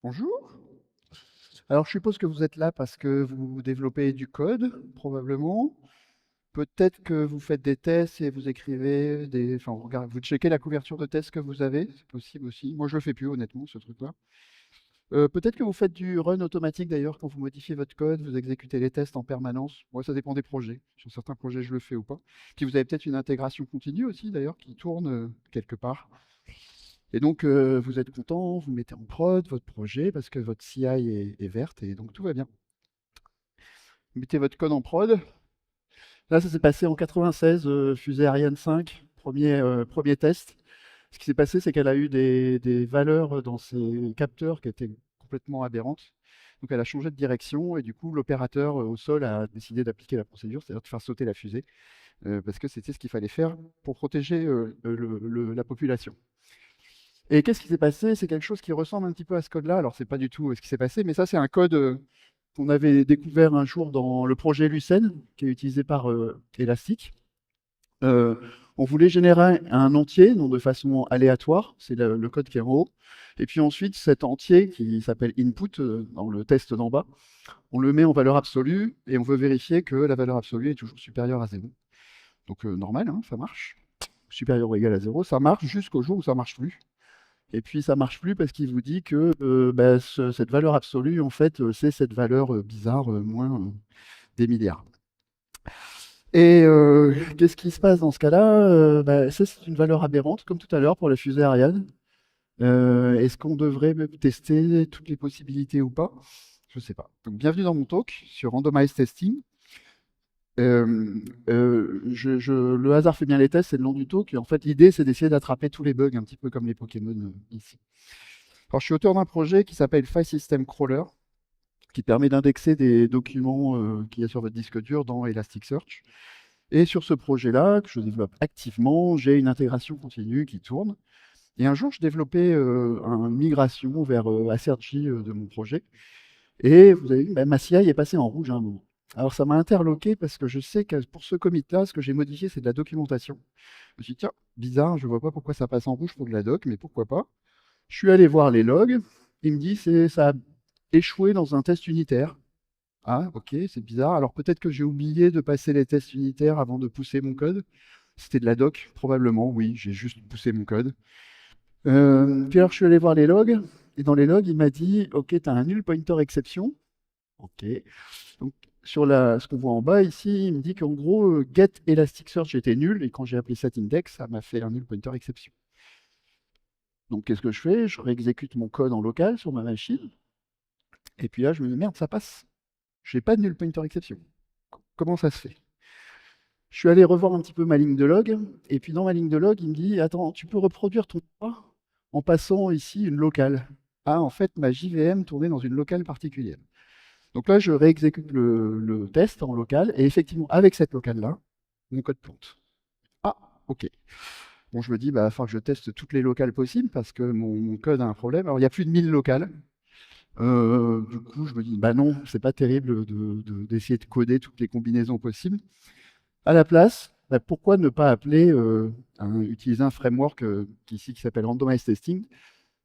Bonjour. Alors, je suppose que vous êtes là parce que vous développez du code, probablement. Peut-être que vous faites des tests et vous écrivez des... Enfin, vous checkez la couverture de tests que vous avez, c'est possible aussi. Moi, je le fais plus, honnêtement, ce truc-là. Peut-être que vous faites du run automatique, d'ailleurs, quand vous modifiez votre code, vous exécutez les tests en permanence. Moi, ça dépend des projets. Sur certains projets, je le fais ou pas. Puis vous avez peut-être une intégration continue aussi, d'ailleurs, qui tourne quelque part. Et donc, vous êtes content, vous mettez en prod votre projet parce que votre CI est verte et donc tout va bien. Vous mettez votre code en prod. Là, ça s'est passé en 96, fusée Ariane 5, premier test. Ce qui s'est passé, c'est qu'elle a eu des valeurs dans ses capteurs qui étaient complètement aberrantes. Donc, elle a changé de direction et du coup, l'opérateur au sol a décidé d'appliquer la procédure, c'est-à-dire de faire sauter la fusée, parce que c'était ce qu'il fallait faire pour protéger la population. Et qu'est-ce qui s'est passé? C'est quelque chose qui ressemble un petit peu à ce code-là. Alors, c'est pas du tout ce qui s'est passé, mais ça, c'est un code qu'on avait découvert un jour dans le projet Lucene, qui est utilisé par Elastic. Euh, on voulait générer un entier, donc de façon aléatoire, c'est le code qui est en haut. Et puis ensuite, cet entier qui s'appelle input dans le test d'en bas, on le met en valeur absolue et on veut vérifier que la valeur absolue est toujours supérieure à 0. Donc normal, hein, ça marche. Supérieur ou égal à 0, ça marche jusqu'au jour où ça marche plus. Et puis ça marche plus parce qu'il vous dit que bah, cette valeur absolue, en fait, c'est cette valeur bizarre, moins des milliards. Et qu'est-ce qui se passe dans ce cas-là? Bah, ça, c'est une valeur aberrante, comme tout à l'heure pour la fusée Ariane. Est-ce qu'on devrait même tester toutes les possibilités ou pas? Je ne sais pas. Donc, bienvenue dans mon talk sur Randomized Testing. Le hasard fait bien les tests, c'est le nom du talk. Et en fait, l'idée, c'est d'essayer d'attraper tous les bugs, un petit peu comme les Pokémon ici. Alors, je suis auteur d'un projet qui s'appelle File System Crawler, qui permet d'indexer des documents qu'il y a sur votre disque dur dans Elasticsearch. Et sur ce projet-là, que je développe activement, j'ai une intégration continue qui tourne. Et un jour, je développais une migration vers Assergy de mon projet. Et vous avez vu, bah, ma CI est passée en rouge à un moment. Alors ça m'a interloqué parce que je sais que pour ce commit-là, ce que j'ai modifié, c'est de la documentation. Je me suis dit, tiens, bizarre, je vois pas pourquoi ça passe en rouge pour de la doc, mais pourquoi pas. Je suis allé voir les logs. Il me dit ça a échoué dans un test unitaire. Ah, ok, c'est bizarre. Alors peut-être que j'ai oublié de passer les tests unitaires avant de pousser mon code. C'était de la doc, probablement, oui, j'ai juste poussé mon code. Puis alors je suis allé voir les logs, et dans les logs, il m'a dit, ok, tu as un null pointer exception. Ok. Donc sur ce qu'on voit en bas ici, il me dit qu'en gros, get Elasticsearch était nul, et quand j'ai appelé setIndex, ça m'a fait un null pointer exception. Donc qu'est-ce que je fais? Je réexécute mon code en local sur ma machine. Et puis là, je me dis, merde, ça passe. J'ai pas de null pointer exception. Comment ça se fait? Je suis allé revoir un petit peu ma ligne de log. Et puis dans ma ligne de log, il me dit, attends, tu peux reproduire ton pas en passant ici une locale. Ah, en fait, ma JVM tournait dans une locale particulière. Donc là, je réexécute le test en local. Et effectivement, avec cette locale-là, mon code plante. Ah, ok. Bon, je me dis, bah, il va falloir que je teste toutes les locales possibles parce que mon code a un problème. Alors, il y a plus de 1000 locales. Du coup, je me dis, bah non, c'est pas terrible d'essayer de coder toutes les combinaisons possibles. À la place, bah, pourquoi ne pas utiliser un framework qui s'appelle Randomized Testing,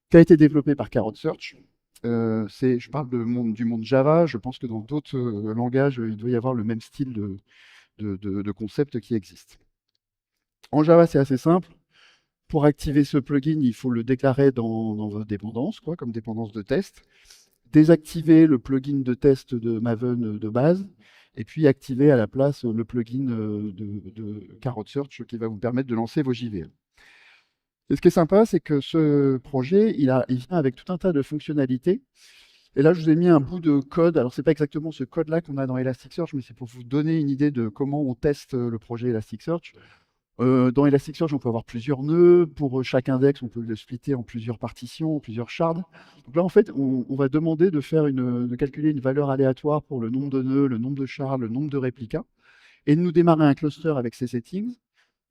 qui a été développé par Carrot Search. Je parle du monde Java. Je pense que dans d'autres langages, il doit y avoir le même style de concept qui existe. En Java, c'est assez simple. Pour activer ce plugin, il faut le déclarer dans votre dépendance, quoi, comme dépendance de test. Désactiver le plugin de test de Maven de base, et puis activer à la place le plugin de Carrot Search qui va vous permettre de lancer vos JVM. Et ce qui est sympa, c'est que ce projet, il vient avec tout un tas de fonctionnalités. Et là, je vous ai mis un bout de code. Alors, c'est pas exactement ce code-là qu'on a dans Elasticsearch, mais c'est pour vous donner une idée de comment on teste le projet Elasticsearch. Dans Elasticsearch, on peut avoir plusieurs nœuds. Pour chaque index, on peut le splitter en plusieurs partitions, en plusieurs shards. Donc là, en fait, on va demander de calculer une valeur aléatoire pour le nombre de nœuds, le nombre de shards, le nombre de réplicas, et de nous démarrer un cluster avec ces settings.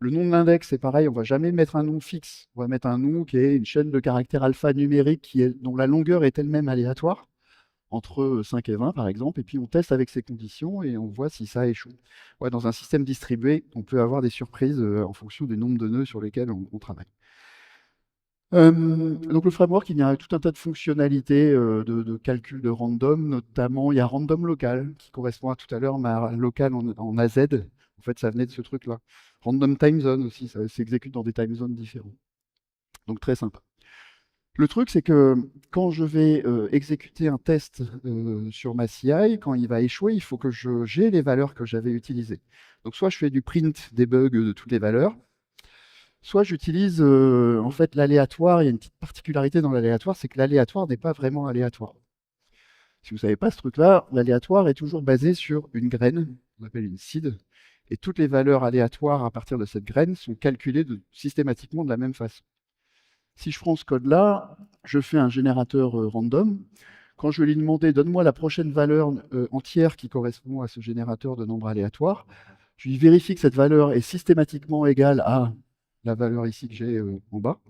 Le nom de l'index, c'est pareil, on va jamais mettre un nom fixe. On va mettre un nom qui est une chaîne de caractères alphanumériques dont la longueur est elle-même aléatoire, entre 5 et 20 par exemple, et puis on teste avec ces conditions et on voit si ça échoue. Ouais, dans un système distribué, on peut avoir des surprises en fonction du nombre de nœuds sur lesquels on travaille. Donc le framework, il y a tout un tas de fonctionnalités de calcul de random, notamment il y a random local, qui correspond à tout à l'heure ma local en AZ. En fait, ça venait de ce truc-là. Random time zone aussi, ça s'exécute dans des time zones différents. Donc très sympa. Le truc, c'est que quand je vais exécuter un test sur ma CI, quand il va échouer, il faut que j'ai les valeurs que j'avais utilisées. Donc soit je fais du print debug de toutes les valeurs, soit j'utilise en fait l'aléatoire. Il y a une petite particularité dans l'aléatoire, c'est que l'aléatoire n'est pas vraiment aléatoire. Si vous ne savez pas ce truc-là, l'aléatoire est toujours basé sur une graine, qu'on appelle une seed, et toutes les valeurs aléatoires à partir de cette graine sont calculées systématiquement de la même façon. Si je prends ce code-là, je fais un générateur random. Quand je vais lui demander, donne-moi la prochaine valeur entière qui correspond à ce générateur de nombre aléatoire, je lui vérifie que cette valeur est systématiquement égale à la valeur ici que j'ai en bas.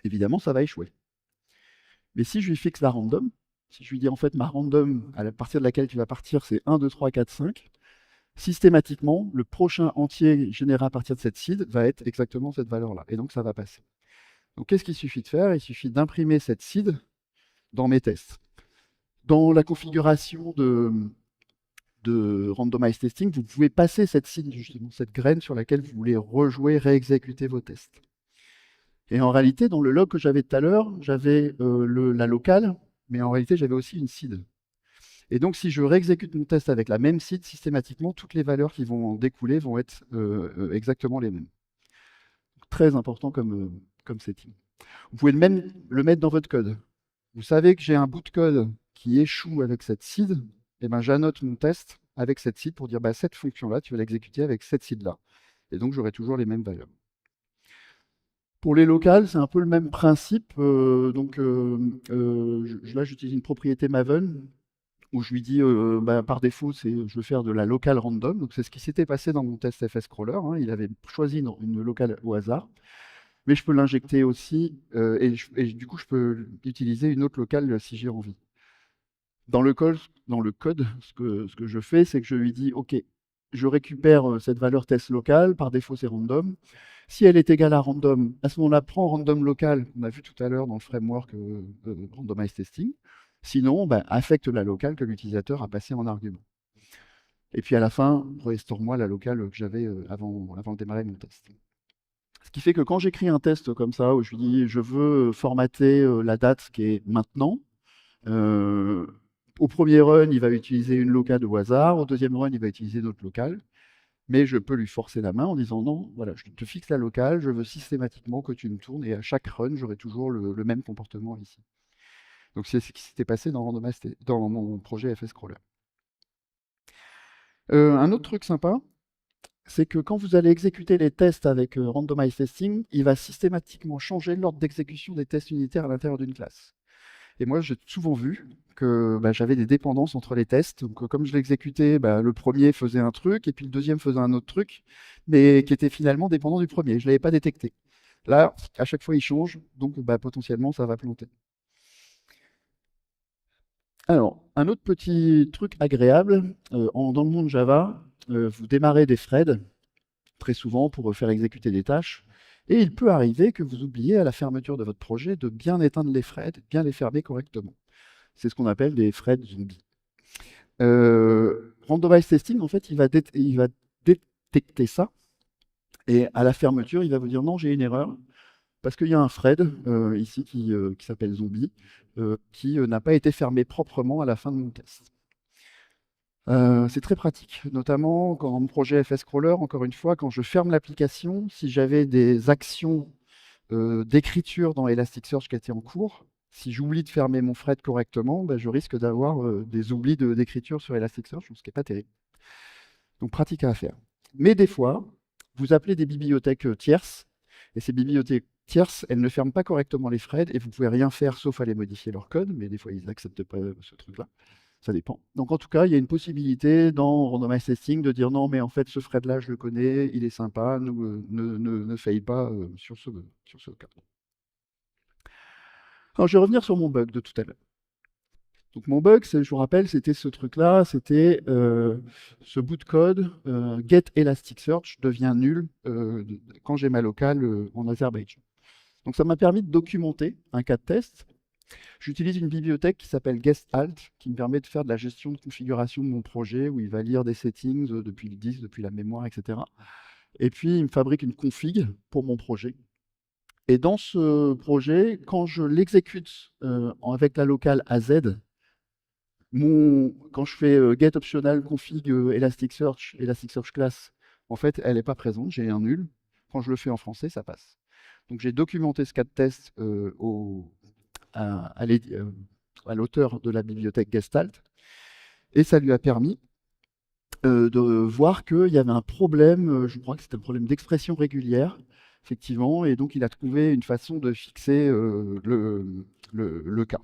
Évidemment, ça va échouer. Mais si je lui fixe la random, si je lui dis en fait ma random à partir de laquelle tu vas partir, c'est 1, 2, 3, 4, 5, systématiquement, le prochain entier généré à partir de cette seed va être exactement cette valeur-là. Et donc, ça va passer. Donc, qu'est-ce qu'il suffit de faire? Il suffit d'imprimer cette seed dans mes tests. Dans la configuration de randomized testing, vous pouvez passer cette seed, justement, cette graine sur laquelle vous voulez rejouer, réexécuter vos tests. Et en réalité, dans le log que j'avais tout à l'heure, j'avais la locale, mais en réalité, j'avais aussi une seed. Et donc, si je réexécute mon test avec la même seed, systématiquement, toutes les valeurs qui vont en découler vont être exactement les mêmes. Très important comme setting. Vous pouvez même le mettre dans votre code. Vous savez que j'ai un bout de code qui échoue avec cette seed, et ben j'annote mon test avec cette seed pour dire bah, cette fonction-là, tu vas l'exécuter avec cette seed-là. Et donc j'aurai toujours les mêmes valeurs. Pour les locales, c'est un peu le même principe. Là, j'utilise une propriété Maven où je lui dis bah, par défaut, je veux faire de la locale random. Donc c'est ce qui s'était passé dans mon test FS Crawler. Hein. Il avait choisi une locale au hasard. Mais je peux l'injecter aussi, et du coup, je peux utiliser une autre locale si j'ai envie. Dans le code, ce que je fais, c'est que je lui dis, OK, je récupère cette valeur test locale, par défaut c'est random. Si elle est égale à random, à ce moment-là, prends random local, qu'on a vu tout à l'heure dans le framework randomized testing. Sinon, bah, affecte la locale que l'utilisateur a passée en argument. Et puis à la fin, restaure-moi la locale que j'avais avant de démarrer mon test. Ce qui fait que quand j'écris un test comme ça, où je lui dis je veux formater la date qui est maintenant, euh, au premier run, il va utiliser une locale au hasard, au deuxième run, il va utiliser d'autres locales, mais je peux lui forcer la main en disant non, voilà, je te fixe la locale, je veux systématiquement que tu me tournes, et à chaque run, j'aurai toujours le même comportement ici. Donc c'est ce qui s'était passé dans mon projet FS Crawler. Un autre truc sympa, c'est que quand vous allez exécuter les tests avec randomized testing, il va systématiquement changer l'ordre d'exécution des tests unitaires à l'intérieur d'une classe. Et moi, j'ai souvent vu que bah, j'avais des dépendances entre les tests. Donc, comme je l'exécutais, bah, le premier faisait un truc, et puis le deuxième faisait un autre truc, mais qui était finalement dépendant du premier. Je ne l'avais pas détecté. Là, à chaque fois, il change, donc bah, potentiellement, ça va planter. Alors, un autre petit truc agréable, dans le monde Java, vous démarrez des threads très souvent pour faire exécuter des tâches. Et il peut arriver que vous oubliez à la fermeture de votre projet de bien éteindre les threads, de bien les fermer correctement. C'est ce qu'on appelle des threads zombies. Randomized testing, en fait, il va détecter ça. Et à la fermeture, il va vous dire non, j'ai une erreur. Parce qu'il y a un thread ici qui s'appelle zombie, qui n'a pas été fermé proprement à la fin de mon test. C'est très pratique, notamment quand mon projet FS Crawler, encore une fois, quand je ferme l'application, si j'avais des actions d'écriture dans Elasticsearch qui étaient en cours, si j'oublie de fermer mon thread correctement, ben, je risque d'avoir des oublis d'écriture sur Elasticsearch, ce qui n'est pas terrible. Donc pratique à faire. Mais des fois, vous appelez des bibliothèques tierces, et ces bibliothèques tierces, elles ne ferment pas correctement les threads, et vous pouvez rien faire sauf aller modifier leur code, mais des fois ils n'acceptent pas ce truc-là. Ça dépend. Donc en tout cas, il y a une possibilité dans randomized testing de dire non, mais en fait, ce thread-là, je le connais, il est sympa, ne faille pas sur ce cas. Alors je vais revenir sur mon bug de tout à l'heure. Donc mon bug, je vous rappelle, c'était ce truc-là, c'était ce bout de code, get Elasticsearch devient nul quand j'ai ma locale en Azerbaïdjan. Donc ça m'a permis de documenter un cas de test. J'utilise une bibliothèque qui s'appelle Gestalt, qui me permet de faire de la gestion de configuration de mon projet, où il va lire des settings depuis le disque, depuis la mémoire, etc. Et puis, il me fabrique une config pour mon projet. Et dans ce projet, quand je l'exécute avec la locale AZ, quand je fais get optional config Elasticsearch class, en fait, elle n'est pas présente, j'ai un nul. Quand je le fais en français, ça passe. Donc j'ai documenté ce cas de test à l'auteur de la bibliothèque Gestalt, et ça lui a permis de voir qu'il y avait un problème, je crois que c'était un problème d'expression régulière, effectivement, et donc il a trouvé une façon de fixer le cas.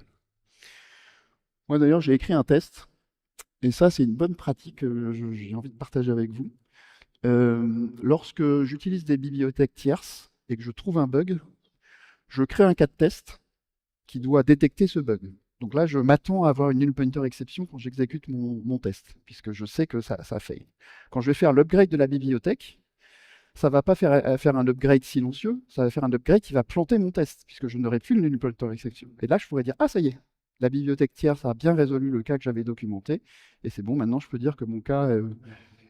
Moi d'ailleurs, j'ai écrit un test, et ça c'est une bonne pratique que j'ai envie de partager avec vous. Lorsque j'utilise des bibliothèques tierces et que je trouve un bug, je crée un cas de test qui doit détecter ce bug. Donc là, je m'attends à avoir une null pointer exception quand j'exécute mon test, puisque je sais que ça fail. Quand je vais faire l'upgrade de la bibliothèque, ça ne va pas faire un upgrade silencieux, ça va faire un upgrade qui va planter mon test, puisque je n'aurai plus le null pointer exception. Et là, je pourrais dire, ah ça y est, la bibliothèque tierce a bien résolu le cas que j'avais documenté, et c'est bon, maintenant je peux dire que mon cas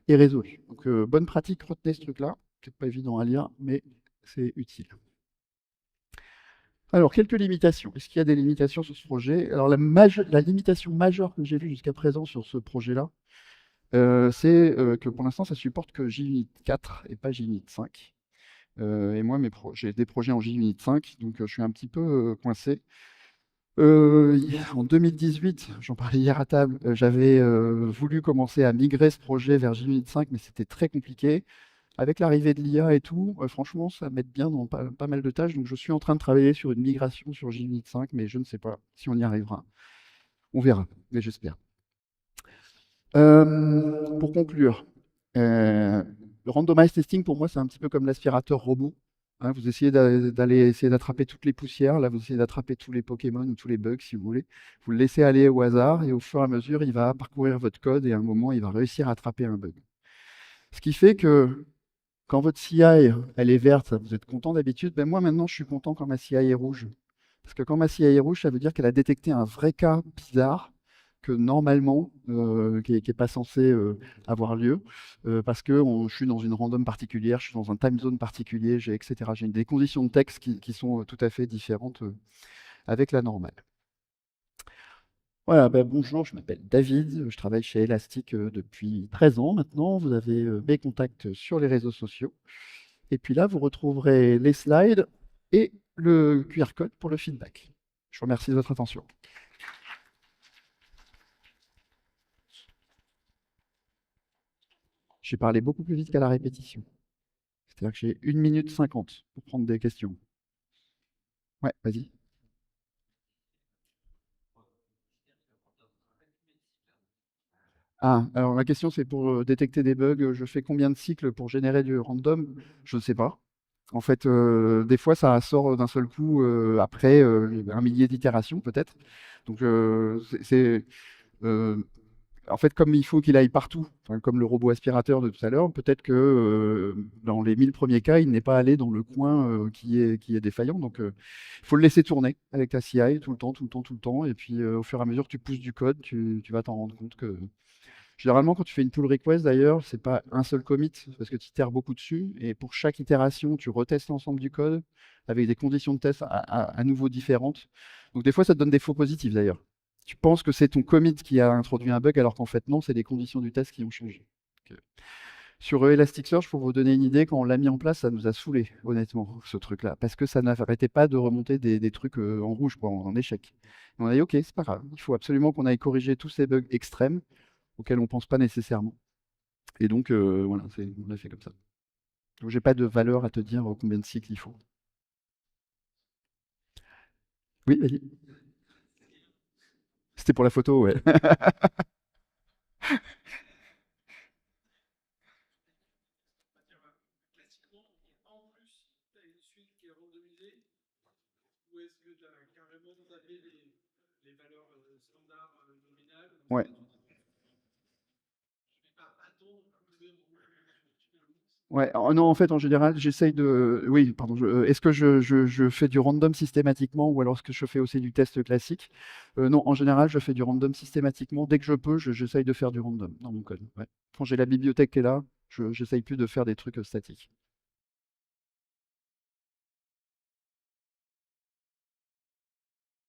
est résolu. Donc bonne pratique, retenez ce truc-là, peut-être pas évident à lire, mais c'est utile. Alors, quelques limitations. Est-ce qu'il y a des limitations sur ce projet? Alors, la limitation majeure que j'ai vue jusqu'à présent sur ce projet-là, c'est que pour l'instant, ça supporte que JUnit 4 et pas JUnit 5. Et moi, j'ai des projets en JUnit 5, donc je suis un petit peu coincé. En 2018, j'en parlais hier à table, j'avais voulu commencer à migrer ce projet vers JUnit 5, mais c'était très compliqué. Avec l'arrivée de l'IA et tout, franchement, ça m'aide bien dans pas mal de tâches. Donc, je suis en train de travailler sur une migration sur JUnit 5, mais je ne sais pas si on y arrivera. On verra, mais j'espère. Pour conclure, le randomized testing, pour moi, c'est un petit peu comme l'aspirateur robot. Hein, vous essayez d'aller essayer d'attraper toutes les poussières. Là, vous essayez d'attraper tous les Pokémon ou tous les bugs, si vous voulez. Vous le laissez aller au hasard, et au fur et à mesure, il va parcourir votre code, et à un moment, il va réussir à attraper un bug. Ce qui fait que quand votre CI, elle est verte, vous êtes content d'habitude. Ben moi, maintenant, je suis content quand ma CI est rouge. Parce que quand ma CI est rouge, ça veut dire qu'elle a détecté un vrai cas bizarre que normalement, qui n'est pas censé avoir lieu, parce que je suis dans une random particulière, je suis dans un time zone particulier, etc. J'ai des conditions de texte qui sont tout à fait différentes avec la normale. Voilà, ben bonjour, je m'appelle David, je travaille chez Elastic depuis 13 ans maintenant. Vous avez mes contacts sur les réseaux sociaux. Et puis là, vous retrouverez les slides et le QR code pour le feedback. Je vous remercie de votre attention. J'ai parlé beaucoup plus vite qu'à la répétition. C'est-à-dire que j'ai 1 minute 50 pour prendre des questions. Ouais, vas-y. Ah, alors la question c'est pour détecter des bugs, je fais combien de cycles pour générer du random? Je ne sais pas. En fait, des fois ça sort d'un seul coup après un millier d'itérations peut-être. Donc euh, en fait, comme il faut qu'il aille partout, enfin, comme le robot aspirateur de tout à l'heure, peut-être que dans les 1000 premiers cas, il n'est pas allé dans le coin qui est défaillant. Donc, il faut le laisser tourner avec ta CI tout le temps, tout le temps, tout le temps. Et puis, au fur et à mesure que tu pousses du code, tu vas t'en rendre compte que. Généralement, quand tu fais une pull request, d'ailleurs, c'est pas un seul commit, parce que tu itères beaucoup dessus. Et pour chaque itération, tu retestes l'ensemble du code avec des conditions de test à nouveau différentes. Donc, des fois, ça te donne des faux positifs, d'ailleurs. Tu penses que c'est ton commit qui a introduit un bug, alors qu'en fait, non, c'est les conditions du test qui ont changé. Donc, sur Elasticsearch, pour vous donner une idée, quand on l'a mis en place, ça nous a saoulé, honnêtement, ce truc-là, parce que ça n'arrêtait pas de remonter des trucs en rouge, quoi, en échec. Et on a dit, ok, c'est pas grave, il faut absolument qu'on aille corriger tous ces bugs extrêmes auxquels on pense pas nécessairement. Et donc, voilà, on a fait comme ça. Donc, j'ai pas de valeur à te dire combien de cycles il faut. Oui, vas-y. C'était pour la photo, ouais. Ouais. Ouais, non, en fait, en général, j'essaye de. Oui, pardon. Est-ce que je fais du random systématiquement ou alors est-ce que je fais aussi du test classique? Non, en général, je fais du random systématiquement. Dès que je peux, j'essaye de faire du random dans mon code. Ouais. Quand j'ai la bibliothèque qui est là, j'essaye plus de faire des trucs statiques.